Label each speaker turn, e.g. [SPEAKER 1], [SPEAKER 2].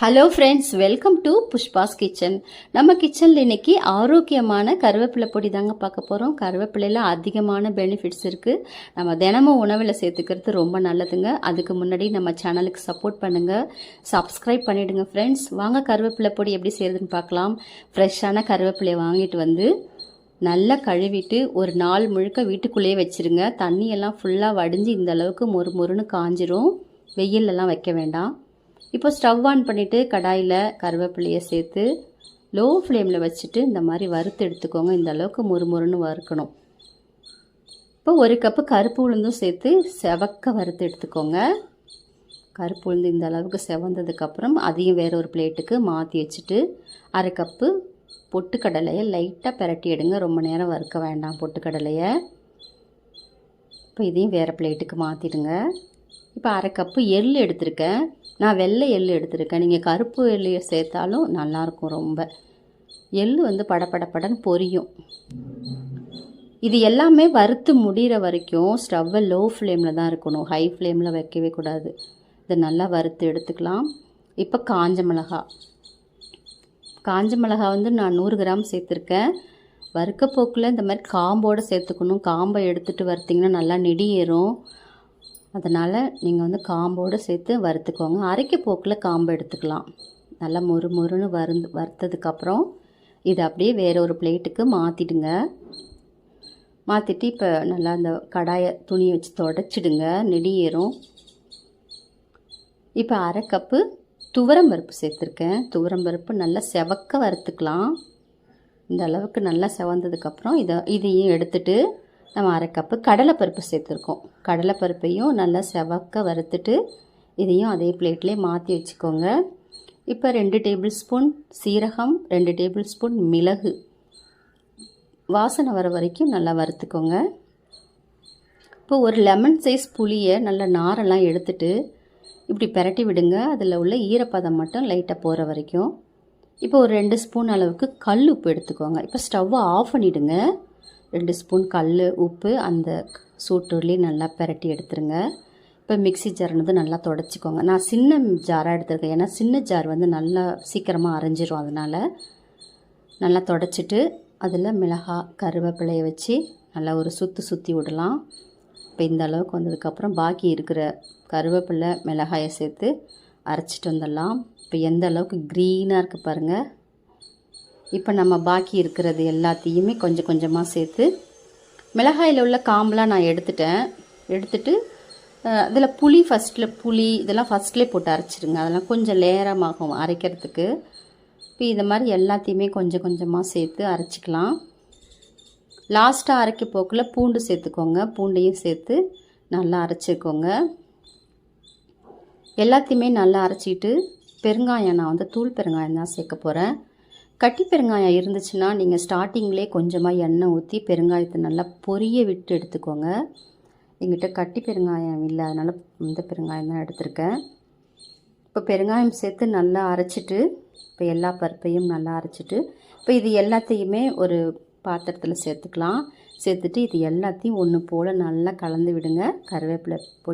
[SPEAKER 1] Hello friends, welcome to Pushpa's kitchen. நம்ம கிச்சனில் இன்னைக்கு ஆரோக்கியமான கருவேப்பிலை பொடி தாங்க பார்க்க போகிறோம். கருவேப்பிலையில் அதிகமான பெனிஃபிட்ஸ் இருக்குது. நம்ம தினமும் உணவில் சேர்த்துக்கிறது ரொம்ப நல்லதுங்க. அதுக்கு முன்னாடி நம்ம சேனலுக்கு சப்போர்ட் பண்ணுங்கள், சப்ஸ்கிரைப் பண்ணிவிடுங்க ஃப்ரெண்ட்ஸ். வாங்க கருவேப்பிலை பொடி எப்படி செய்கிறதுன்னு பார்க்கலாம். ஃப்ரெஷ்ஷான கருவேப்பிலையை வாங்கிட்டு வந்து நல்லா கழுவிட்டு ஒரு நாள் முழுக்க வீட்டுக்குள்ளேயே வச்சுருங்க. தண்ணியெல்லாம் ஃபுல்லாக வடிஞ்சு இந்த அளவுக்கு மொறுன்னு காஞ்சிரும். வெயிலெல்லாம் வைக்க வேண்டாம். இப்போ ஸ்டவ் ஆன் பண்ணிவிட்டு கடாயில் கருவேப்பிலையை சேர்த்து லோ ஃப்ளேமில் வச்சுட்டு இந்த மாதிரி வறுத்து எடுத்துக்கோங்க. இந்த அளவுக்கு மொறுன்னு வறுக்கணும். இப்போ ஒரு கப்பு கருப்பு உளுந்தும் சேர்த்து செவக்க வறுத்து எடுத்துக்கோங்க. கருப்பு உளுந்து இந்த அளவுக்கு செவந்ததுக்கப்புறம் அதையும் வேற ஒரு பிளேட்டுக்கு மாற்றி வச்சுட்டு அரை கப்பு பொட்டுக்கடலையை லைட்டாக பிரட்டி எடுங்க. ரொம்ப நேரம் வறுக்க வேண்டாம் பொட்டுக்கடலையை. இப்போ இதையும் வேறு பிளேட்டுக்கு மாற்றிடுங்க. இப்போ அரை கப்பு எள் எடுத்திருக்கேன். நான் வெள்ளை எள் எடுத்திருக்கேன். நீங்கள் கருப்பு எள்ளையை சேர்த்தாலும் நல்லாயிருக்கும். ரொம்ப எள் வந்து படன்னு பொரியும். இது எல்லாமே வறுத்து முடிகிற வரைக்கும் ஸ்டவ்வை லோ ஃப்ளேமில் தான் இருக்கணும். ஹை ஃப்ளேமில் வைக்கவே கூடாது. இதை நல்லா வறுத்து எடுத்துக்கலாம். இப்போ காஞ்ச மிளகா வந்து நான் 100 கிராம் சேர்த்துருக்கேன். வறுக்க போக்கில் இந்த மாதிரி காம்போடு சேர்த்துக்கணும். காம்பை எடுத்துகிட்டு வறுத்திங்கன்னா நல்லா நெடி ஏறும். அதனால் நீங்கள் வந்து காம்போடு சேர்த்து வறுத்துக்கோங்க. அரைக்க போக்கில் காம்பை எடுத்துக்கலாம். நல்லா மொறுன்னு வறுத்ததுக்கப்புறம் இதை அப்படியே வேற ஒரு பிளேட்டுக்கு மாற்றிடுங்க. மாற்றிட்டு இப்போ நல்லா அந்த கடாயை துணியை வச்சு தொடச்சிடுங்க, நெடி ஏறும். இப்போ அரை கப்பு துவரம்பருப்பு சேர்த்துருக்கேன். துவரம்பருப்பு நல்லா செவக்க வறுத்துக்கலாம். இந்த அளவுக்கு நல்லா செவந்ததுக்கப்புறம் இதையும் எடுத்துட்டு நம்ம அரை கப்பு கடலைப்பருப்பு சேர்த்துருக்கோம். கடலைப்பருப்பையும் நல்லா செவக்க வறுத்துட்டு இதையும் அதே பிளேட்லேயே மாற்றி வச்சுக்கோங்க. இப்போ 2 டேபிள் ஸ்பூன் சீரகம், 2 டேபிள் ஸ்பூன் மிளகு வாசனை வர வரைக்கும் நல்லா வறுத்துக்கோங்க. இப்போ ஒரு லெமன் சைஸ் புளியை நல்லா நாரெல்லாம் எடுத்துட்டு இப்படி பிரட்டி விடுங்க. அதில் உள்ள ஈரப்பதம் மட்டும் லைட்டாக போகிற வரைக்கும். இப்போ ஒரு 2 ஸ்பூன் அளவுக்கு கல் உப்பு எடுத்துக்கோங்க. இப்போ ஸ்டவ்வை ஆஃப் பண்ணிவிடுங்க. 2 ஸ்பூன் கல் உப்பு அந்த சூட்டுலேயே நல்லா பிரட்டி எடுத்துருங்க. இப்போ மிக்ஸி ஜார்னது நல்லா தொடச்சிக்கோங்க. நான் சின்ன ஜாராக எடுத்துருக்கேன். ஏன்னா சின்ன ஜார் வந்து நல்லா சீக்கிரமாக அரைஞ்சிரும். அதனால் நல்லா தொடச்சிட்டு அதில் மிளகாய் கருவேப்பிலையை வச்சு நல்லா ஒரு சுற்றி விடலாம். இப்போ இந்த அளவுக்கு வந்ததுக்கப்புறம் பாக்கி இருக்கிற கருவேப்பிலை மிளகாயை சேர்த்து அரைச்சிட்டு வந்துடலாம். இப்போ எந்த அளவுக்கு க்ரீனாக இருக்குது பாருங்கள். இப்போ நம்ம பாக்கி இருக்கிறது எல்லாத்தையுமே கொஞ்சம் கொஞ்சமாக சேர்த்து மிளகாயில் உள்ள காம்பெலாம் நான் எடுத்துட்டு அதில் புளி இதெல்லாம் ஃபஸ்ட்லேயே போட்டு அரைச்சிடுங்க. அதெல்லாம் கொஞ்சம் லேரமாகும் அரைக்கிறதுக்கு. இப்போ இந்த மாதிரி எல்லாத்தையுமே கொஞ்சம் கொஞ்சமாக சேர்த்து அரைச்சிக்கலாம். லாஸ்ட்டாக அரைக்க போக்கில் பூண்டு சேர்த்துக்கோங்க. பூண்டையும் சேர்த்து நல்லா அரைச்சிக்கோங்க. எல்லாத்தையுமே நல்லா அரைச்சிட்டு பெருங்காயம், நான் வந்து தூள் பெருங்காயம் தான் சேர்க்க போகிறேன். கட்டி பெருங்காயம் இருந்துச்சுன்னா நீங்கள் ஸ்டார்டிங்லேயே கொஞ்சமாக எண்ணெய் ஊற்றி பெருங்காயத்தை நல்லா பொரிய விட்டு எடுத்துக்கோங்க. எங்கிட்ட கட்டி பெருங்காயம் இல்லை, அதனால் இந்த பெருங்காயம் தான் எடுத்திருக்கேன். இப்போ பெருங்காயம் சேர்த்து நல்லா அரைச்சிட்டு இப்போ எல்லா பருப்பையும் நல்லா அரைச்சிட்டு இப்போ இது எல்லாத்தையுமே ஒரு பாத்திரத்தில் சேர்த்துக்கலாம். சேர்த்துட்டு இது எல்லாத்தையும் ஒன்று போல் நல்லா கலந்து விடுங்க. கருவேப்பிலை பொடி